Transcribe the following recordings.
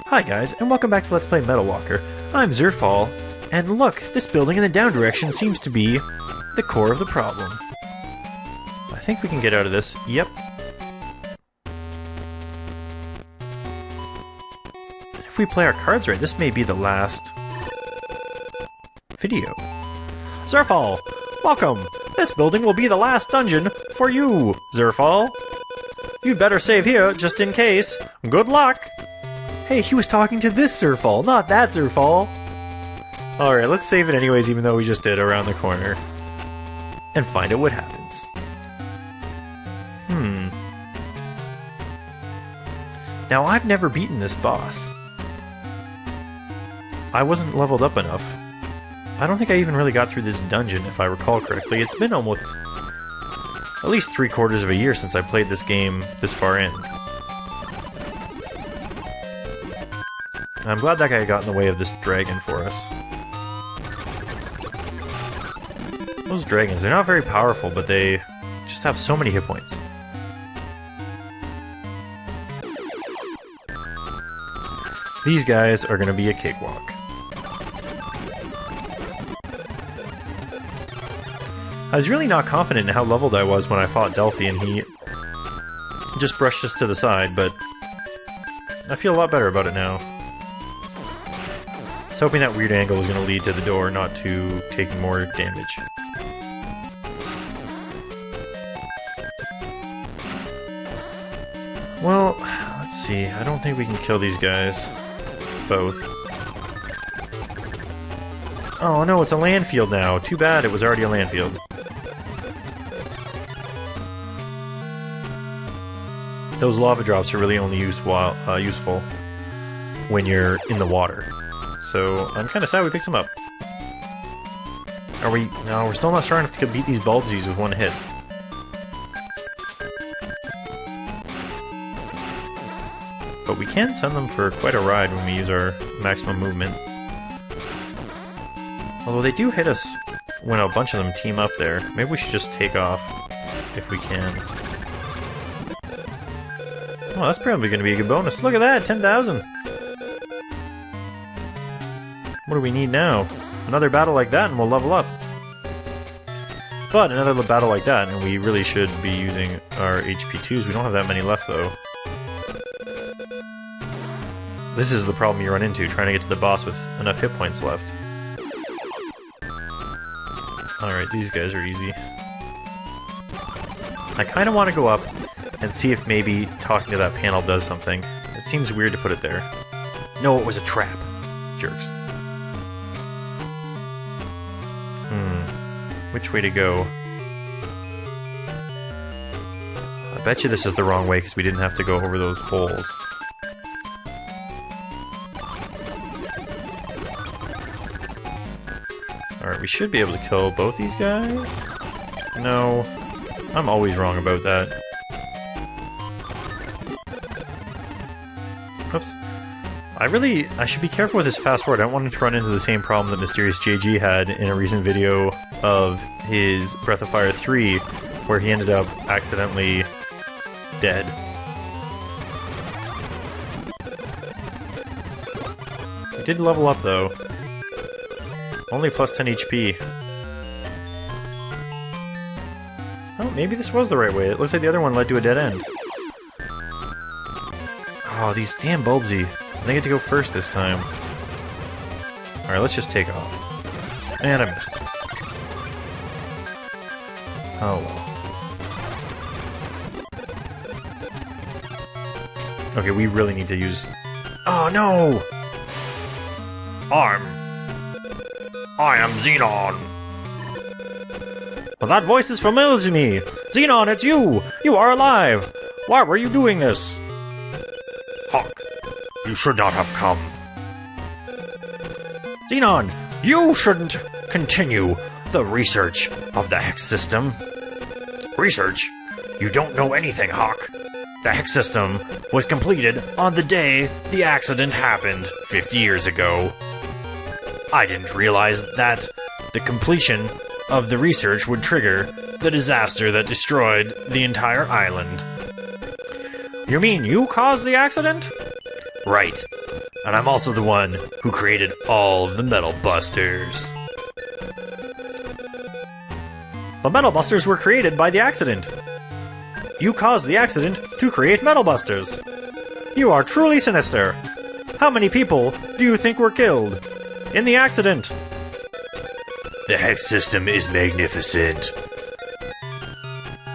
Hi guys, and welcome back to Let's Play Metal Walker. I'm Zerfall, and look, this building in the down direction seems to be the core of the problem. I think we can get out of this. Yep. If we play our cards right, this may be the last video. Zerfall, welcome! This building will be the last dungeon for you, Zerfall. You'd better save here, just in case. Good luck! Hey, he was talking to this Zerfall, not that Zerfall! Alright, let's save it anyways, even though we just did around the corner. And find out what happens. Now, I've never beaten this boss. I wasn't leveled up enough. I don't think I even really got through this dungeon, if I recall correctly. It's been almost at least 3/4 of a year since I played this game this far in. I'm glad that guy got in the way of this dragon for us. Those dragons, they're not very powerful, but they just have so many hit points. These guys are going to be a cakewalk. I was really not confident in how leveled I was when I fought Delphi, and he just brushed us to the side, but I feel a lot better about it now. I was hoping that weird angle was going to lead to the door, not to taking more damage. Well, let's see. I don't think we can kill these guys. Both. Oh no, it's a landfield now. Too bad it was already a landfield. Those lava drops are really only useful when you're in the water. So I'm kind of sad we picked them up. Are we? No, we're still not strong enough to beat these Bulbsies with one hit. But we can send them for quite a ride when we use our maximum movement. Although they do hit us when a bunch of them team up there. Maybe we should just take off if we can. Oh, that's probably going to be a good bonus. Look at that, 10,000! What do we need now? Another battle like that and we'll level up. But another battle like that, and we really should be using our HP2s. We don't have that many left, though. This is the problem you run into, trying to get to the boss with enough hit points left. Alright, these guys are easy. I kind of want to go up and see if maybe talking to that panel does something. It seems weird to put it there. No, it was a trap. Jerks. Which way to go? I bet you this is the wrong way because we didn't have to go over those holes. Alright, we should be able to kill both these guys? No. I'm always wrong about that. Oops. I should be careful with this fast forward. I don't want to run into the same problem that Mysterious JG had in a recent video of his Breath of Fire 3, where he ended up accidentally dead. We did level up, though. Only plus 10 HP. Oh, maybe this was the right way. It looks like the other one led to a dead end. Oh, these damn Bulbsy. They get to go first this time. Alright, let's just take off. And I missed. Oh well. Okay, we really need to use... Oh no! I am Xenon! Well, that voice is familiar to me! Xenon, it's you! You are alive! Why were you doing this? Hawk, you should not have come. Xenon, you shouldn't continue the research of the Hex system. Research? You don't know anything, Hawk. The Hex system was completed on the day the accident happened 50 years ago. I didn't realize that the completion of the research would trigger the disaster that destroyed the entire island. You mean you caused the accident? Right. And I'm also the one who created all of the Metal Busters. The Metal Busters were created by the accident. You caused the accident to create Metal Busters. You are truly sinister. How many people do you think were killed in the accident? The Hex system is magnificent.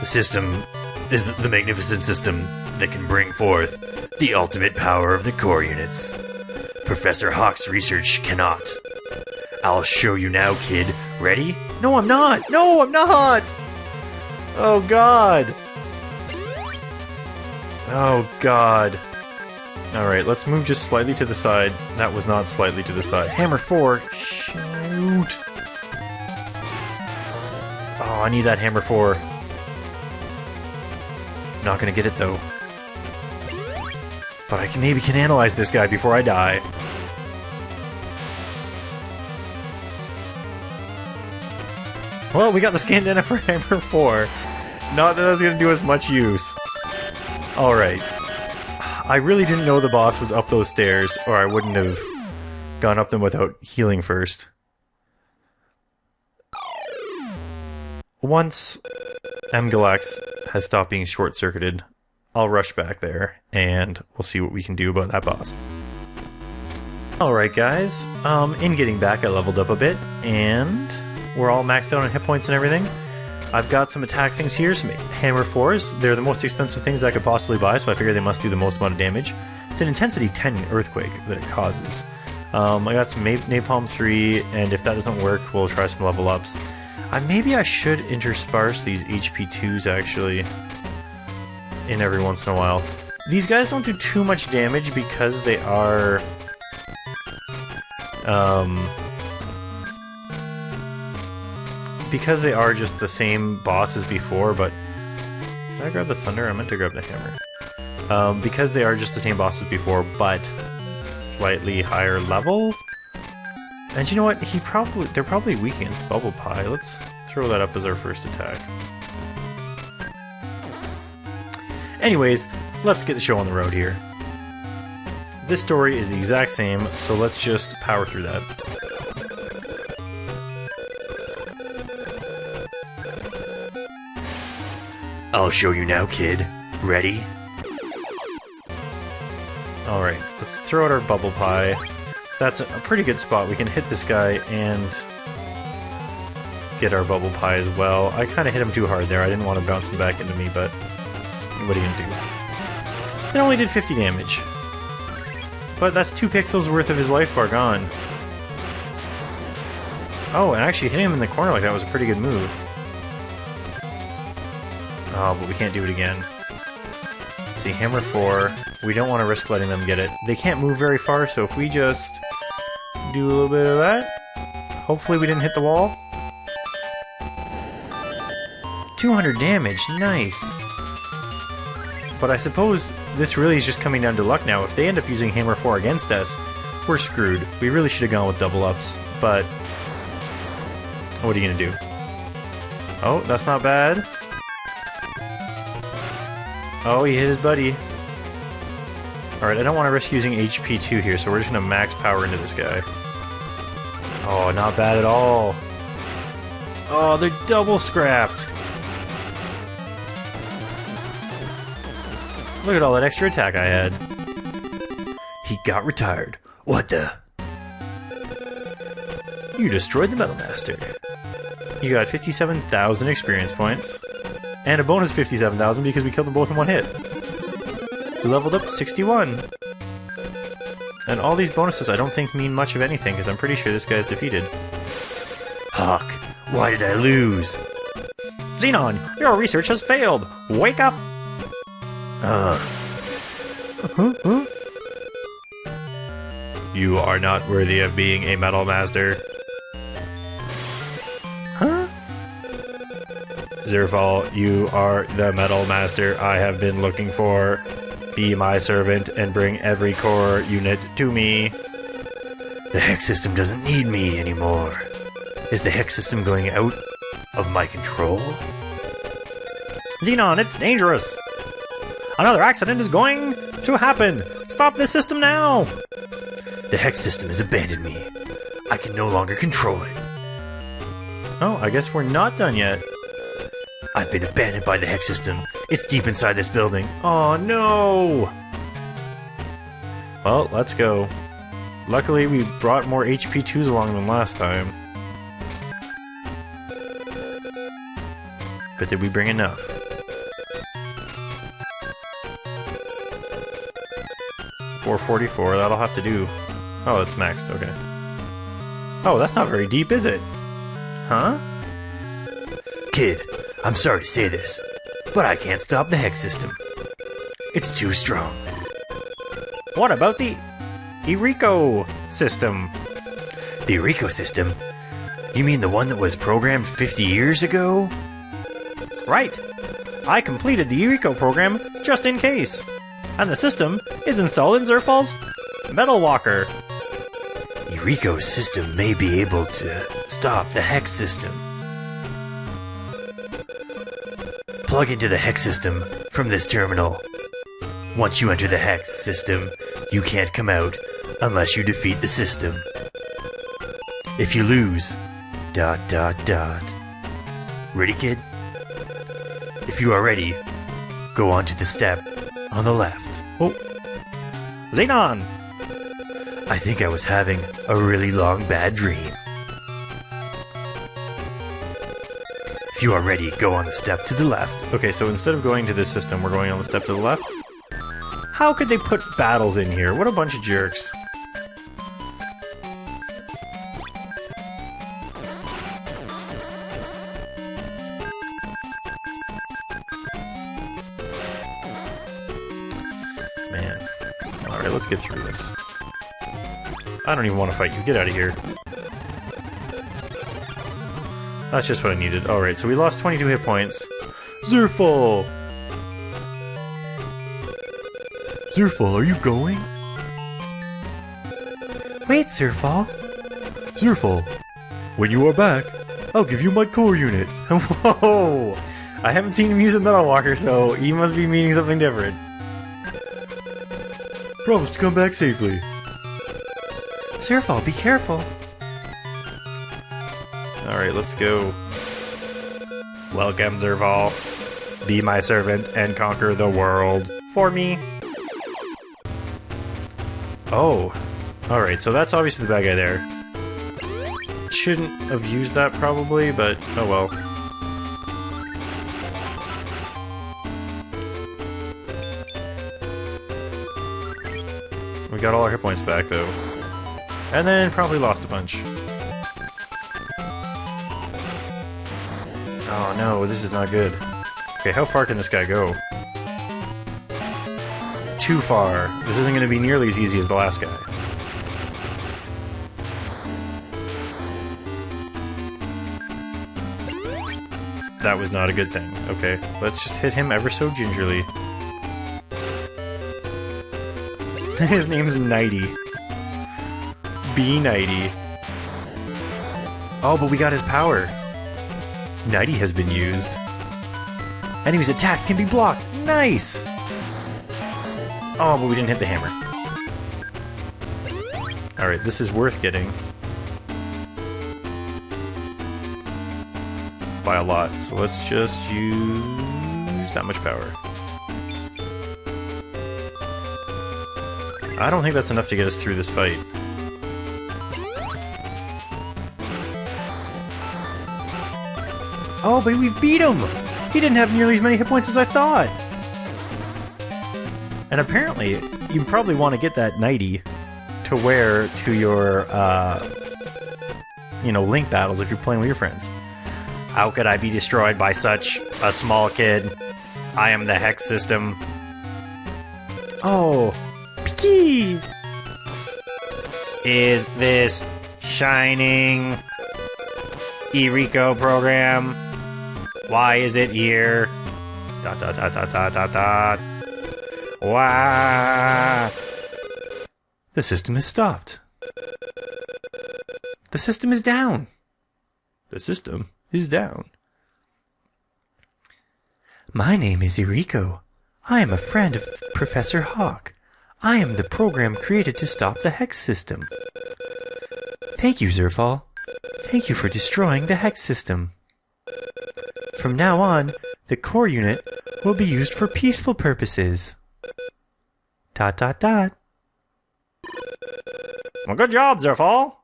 The system is the magnificent system that can bring forth the ultimate power of the core units. Professor Hawk's research cannot. I'll show you now, kid. Ready? No, I'm not! No, I'm not! Oh, God. Oh, God. Alright, let's move just slightly to the side. That was not slightly to the side. Hammer 4. Shoot. Oh, I need that Hammer 4. Not gonna get it, though. But I maybe can analyze this guy before I die. Well, we got the Scandana for Hammer 4. Not that that's gonna do us much use. Alright. I really didn't know the boss was up those stairs, or I wouldn't have gone up them without healing first. Once M-Galax has stopped being short-circuited, I'll rush back there, and we'll see what we can do about that boss. Alright guys, in getting back I leveled up a bit, and we're all maxed out on hit points and everything. I've got some attack things here, some Hammer 4s. They're the most expensive things I could possibly buy, so I figure they must do the most amount of damage. It's an Intensity 10 Earthquake that it causes. I got some Napalm 3, and if that doesn't work, we'll try some level ups. Maybe I should intersperse these HP 2s, actually, in every once in a while. These guys don't do too much damage because they are... because they are just the same boss as before, but... Did I grab the Thunder? I meant to grab the Hammer. Because they are just the same boss as before, but slightly higher level? And you know what? They're probably weak against Bubble Pie. Let's throw that up as our first attack. Anyways, let's get the show on the road here. This story is the exact same, so let's just power through that. I'll show you now, kid. Ready? Alright, let's throw out our Bubble Pie. That's a pretty good spot. We can hit this guy and get our Bubble Pie as well. I kind of hit him too hard there. I didn't want to bounce him back into me, but what are you going to do? It only did 50 damage. But that's 2 pixels worth of his life bar gone. Oh, and actually hitting him in the corner like that was a pretty good move. Oh, but we can't do it again. Let's see, Hammer 4. We don't want to risk letting them get it. They can't move very far, so if we just do a little bit of that, hopefully we didn't hit the wall. 200 damage, nice. But I suppose this really is just coming down to luck now. If they end up using Hammer 4 against us, we're screwed. We really should have gone with double ups, but what are you gonna do? Oh, that's not bad. Oh, he hit his buddy. Alright, I don't want to risk using HP 2 here, so we're just going to max power into this guy. Oh, not bad at all. Oh, they're double scrapped. Look at all that extra attack I had. He got retired. What the? You destroyed the Metal Master. You got 57,000 experience points. And a bonus 57,000 because we killed them both in one hit. We leveled up to 61. And all these bonuses I don't think mean much of anything, because I'm pretty sure this guy's defeated. Hawk, why did I lose? Xenon, your research has failed! Wake up! You are not worthy of being a Metal Master. Huh? Zerfall, you are the Metal Master I have been looking for. Be my servant and bring every core unit to me. The Hex system doesn't need me anymore. Is the Hex system going out of my control? Xenon, it's dangerous! Another accident is going to happen? Stop this system now! The hex system has abandoned me. I can no longer control it. Oh, I guess we're not done yet. I've been abandoned by the hex system. It's deep inside this building. Oh no! Well, let's go. Luckily, we brought more HP2s along than last time. But did we bring enough? $444, that'll have to do. Oh, it's maxed, okay. Oh, that's not very deep, is it? Huh? Kid, I'm sorry to say this, but I can't stop the hex system. It's too strong. What about the Eurico system? The Eurico system? You mean the one that was programmed 50 years ago? Right. I completed the Eurico program just in case. And the system is installed in Zerfall's Metal Walker. Eurico's system may be able to stop the hex system. Plug into the hex system from this terminal. Once you enter the hex system, you can't come out unless you defeat the system. If you lose... ... Ready, kid? If you are ready, go on to the step on the left. Oh. Xenon! I think I was having a really long bad dream. If you are ready, go on the step to the left. Okay, so instead of going to this system, we're going on the step to the left? How could they put battles in here? What a bunch of jerks. Man. Alright, let's get through this. I don't even want to fight you. Get out of here. That's just what I needed. Alright, so we lost 22 hit points. Zerfall! Zerfall, are you going? Wait, Zerfall. Zerfall, when you are back, I'll give you my core unit. Whoa! I haven't seen him use a Metal Walker, so he must be meaning something different. Promise to come back safely. Zerfall, be careful. Alright, let's go. Welcome, Zerfall. Be my servant and conquer the world for me. Oh. Alright, so that's obviously the bad guy there. Shouldn't have used that probably, but oh well. We got all our hit points back though. And then probably lost a bunch. Oh no, this is not good. Okay, how far can this guy go? Too far. This isn't going to be nearly as easy as the last guy. That was not a good thing. Okay, let's just hit him ever so gingerly. His name's Nighty. B90. Oh, but we got his power. Nighty has been used. Enemies' attacks can be blocked. Nice! Oh, but we didn't hit the hammer. Alright, this is worth getting. By a lot. So let's just use that much power. I don't think that's enough to get us through this fight. Oh, but we beat him! He didn't have nearly as many hit points as I thought! And apparently, you probably want to get that Nighty to wear to your, you know, Link battles if you're playing with your friends. How could I be destroyed by such a small kid? I am the Hex System. Oh, Piki! Is this shining Eurico program? Why is it here? ... Wah! The system is stopped. The system is down. The system is down. My name is Eurico. I am a friend of Professor Hawk. I am the program created to stop the Hex system. Thank you, Zerfall. Thank you for destroying the Hex system. From now on, the core unit will be used for peaceful purposes. ... Well, good job, Zerfall.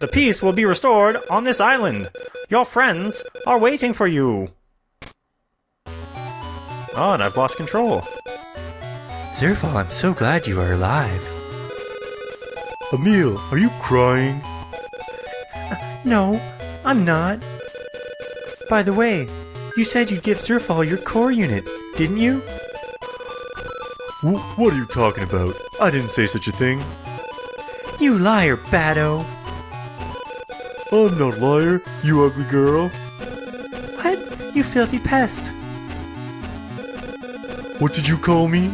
The peace will be restored on this island. Your friends are waiting for you. Oh, and I've lost control. Zerfall, I'm so glad you are alive. Emil, are you crying? No, I'm not. By the way, you said you'd give Zerfall your core unit, didn't you? What are you talking about? I didn't say such a thing. You liar, Bado! I'm not a liar, you ugly girl. What? You filthy pest! What did you call me?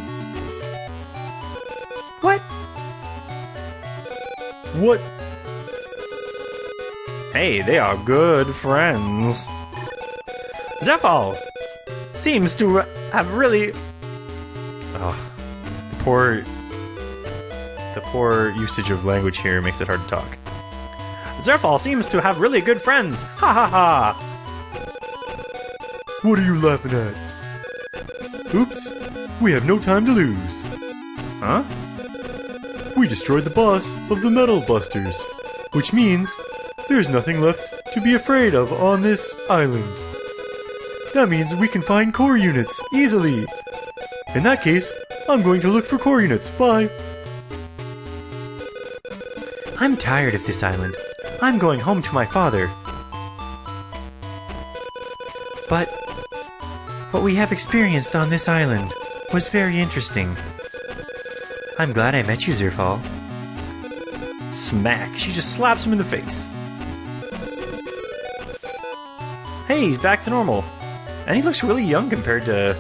What? What? Hey, they are good friends. Zerfall seems to have really... Oh, the poor usage of language here makes it hard to talk. Zerfall seems to have really good friends. Ha ha ha! What are you laughing at? Oops, we have no time to lose. Huh? We destroyed the boss of the Metal Busters, which means there's nothing left to be afraid of on this island. That means we can find core units easily. In that case, I'm going to look for core units. Bye. I'm tired of this island. I'm going home to my father. But what we have experienced on this island was very interesting. I'm glad I met you, Zerfall. Smack. She just slaps him in the face. Hey, he's back to normal. And he looks really young compared to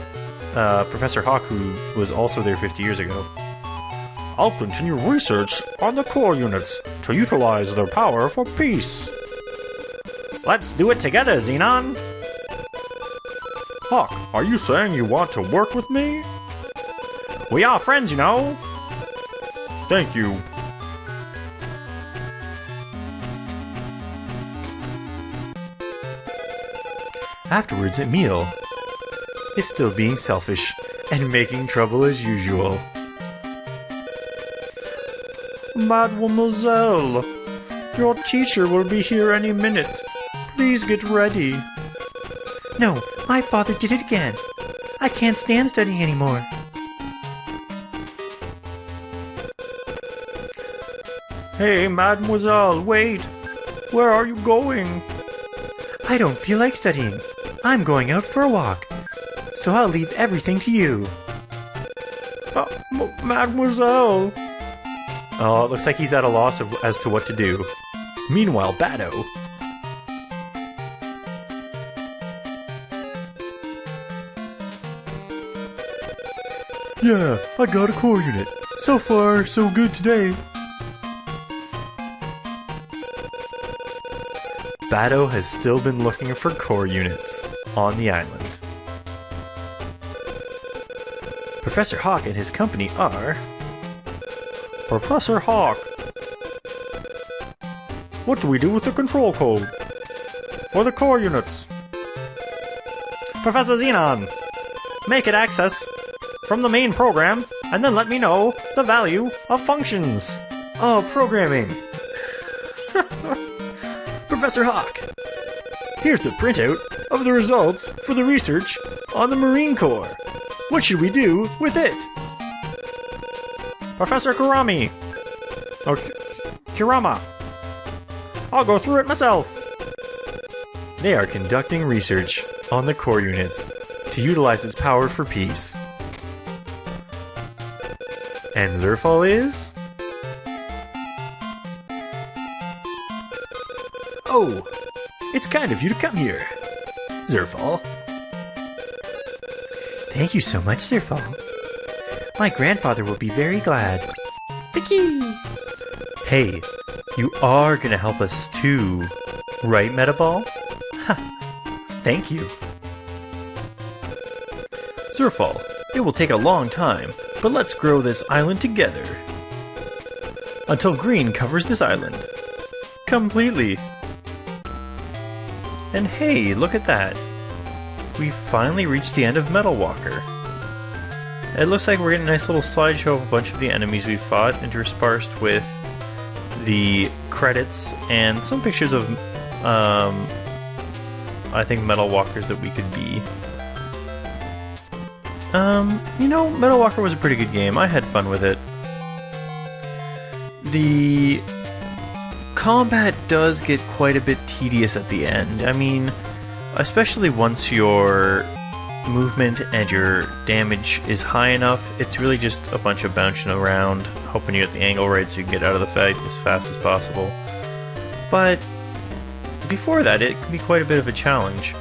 Professor Hawk, who was also there 50 years ago. I'll continue research on the core units to utilize their power for peace. Let's do it together, Xenon! Hawk, are you saying you want to work with me? We are friends, you know. Thank you. Afterwards, Emil is still being selfish and making trouble as usual. Mademoiselle, your teacher will be here any minute. Please get ready. No, my father did it again. I can't stand studying anymore. Hey, Mademoiselle, wait. Where are you going? I don't feel like studying. I'm going out for a walk. So I'll leave everything to you. Mademoiselle. Oh, it looks like he's at a loss as to what to do. Meanwhile, Bado. Yeah, I got a core unit. So far, so good today. Bado has still been looking for core units on the island. Professor Hawk and his company are... Professor Hawk. What do we do with the control code for the core units? Professor Xenon, make it access from the main program and then let me know the value of functions. Oh, programming! Professor Hawk, here's the printout of the results for the research on the Marine Corps. What should we do with it? Professor Kurami, or Kurama, I'll go through it myself. They are conducting research on the core units to utilize its power for peace. And Zerfall is... Oh, it's kind of you to come here, Zerfall. Thank you so much, Zerfall. My grandfather will be very glad. Vicky! Hey, you are gonna help us too, right, Metaball? Ha! Thank you. Zerfall, it will take a long time but let's grow this island together. Until green covers this island. Completely. And hey, look at that. We finally reached the end of Metal Walker. It looks like we're getting a nice little slideshow of a bunch of the enemies we fought, interspersed with the credits and some pictures of, I think, Metal Walkers that we could be. You know, Metal Walker was a pretty good game. I had fun with it. The combat does get quite a bit tedious at the end. I mean, especially once your movement and your damage is high enough, it's really just a bunch of bouncing around, hoping you get the angle right so you can get out of the fight as fast as possible. But before that, it can be quite a bit of a challenge.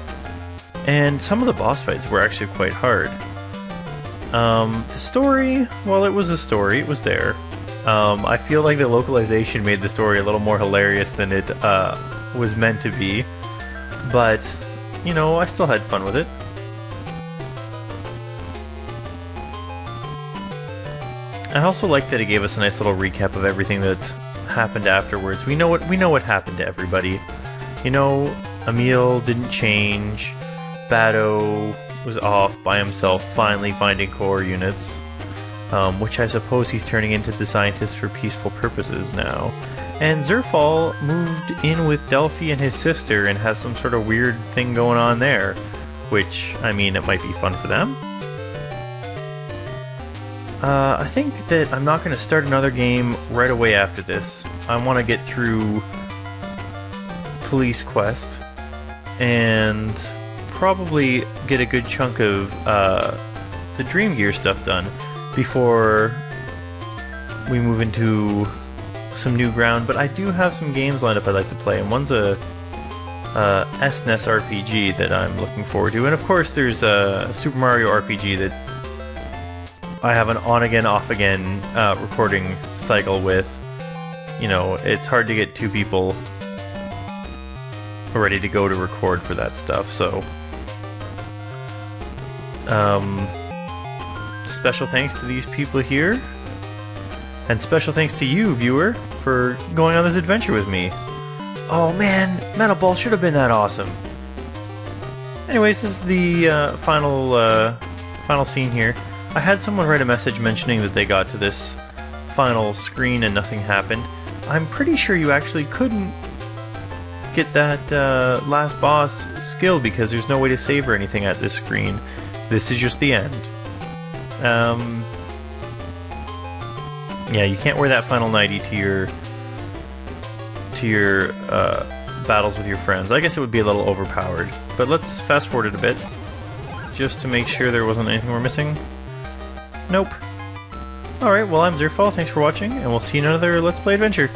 And some of the boss fights were actually quite hard. The story, well, it was a story, it was there. I feel like the localization made the story a little more hilarious than it was meant to be. But, you know, I still had fun with it. I also like that it gave us a nice little recap of everything that happened afterwards. We know what happened to everybody. You know, Emil didn't change. Bado was off by himself, finally finding core units, which I suppose he's turning into the scientist for peaceful purposes now. And Zerfall moved in with Delphi and his sister and has some sort of weird thing going on there, which, I mean, it might be fun for them. I think that I'm not going to start another game right away after this. I want to get through Police Quest and probably get a good chunk of the Dream Gear stuff done before we move into some new ground. But I do have some games lined up I'd like to play, and one's a SNES RPG that I'm looking forward to, and of course there's a Super Mario RPG that I have an on-again, off-again recording cycle with. You know, it's hard to get two people ready to go to record for that stuff, so special thanks to these people here, and special thanks to you, viewer, for going on this adventure with me. Oh man, Metal Ball should have been that awesome. Anyways, this is the final scene here. I had someone write a message mentioning that they got to this final screen and nothing happened. I'm pretty sure you actually couldn't get that last boss skill because there's no way to save or anything at this screen. This is just the end. Yeah, you can't wear that final nightie to your battles with your friends. I guess it would be a little overpowered. But let's fast forward it a bit, just to make sure there wasn't anything we're missing. Nope. Alright, well, I'm Zerfall, thanks for watching, and we'll see you in another Let's Play adventure.